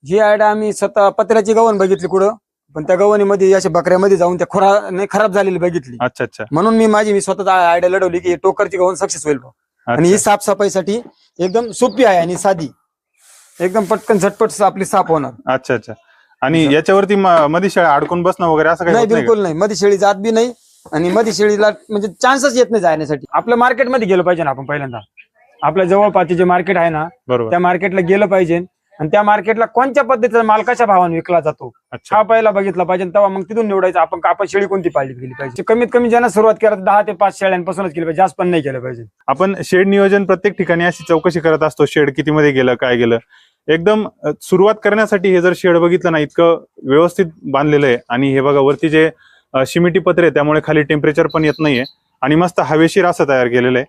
ही idea आम्ही स्वतः पत्र्याची गव्हाण बघितली कुठं, पण त्या गव्हाणीमध्ये अशा बकऱ्यामध्ये जाऊन त्या खराब झालेली बघितली. अच्छा अच्छा. म्हणून मी स्वतः आयडिया लढवली की टोकरची गव्हाण सक्सेस होईल. आणि ही साफसफाईसाठी एकदम सोपी आहे आणि साधी, एकदम पटकन झटपट आपली साफ होणार. अच्छा अच्छा. आणि याच्यावरती मध्ये शेळ्या अडकून बसणं वगैरे असं काही नाही, होत नाही बिलकुल नाही. मध्ये शेळी जात बी नाही आणि मध्ये शेळीला म्हणजे चान्सच येत नाही जाण्यासाठी. आपलं मार्केटमध्ये गेलं पाहिजे ना आपण पहिल्यांदा. आपल्या जवळपासचे जे मार्केट आहे ना, बरोबर. त्या मार्केटला गेलं पाहिजे आणि त्या मार्केटला कोणत्या पद्धतीचा माल कशा भावाने विकला जातो अच्छा. हा पहिला बघितला पाहिजे. तेव्हा मग तिथून निवडायचं आपण शेळी कोणती पाळली गेली पाहिजे. कमीत कमी ज्यांना सुरुवात करा 10 ते 5 शेळ्यांपासूनच केली पाहिजे, जास्त पण नाही केलं पाहिजे. आपण शेड नियोजन प्रत्येक ठिकाणी अशी चौकशी करत असतो, शेड किती मध्ये गेलं काय गेलं. एकदम सुरुवात करण्यासाठी हे जर शेड बघितलं ना, इतकं व्यवस्थित बांधलेलं आहे. आणि हे बघा वरती जे शिमिटी पत्रे आहे त्यामुळे खाली टेम्परेचर पण येत नाहीये आणि मस्त हवेशीर असं तयार केलेलं आहे.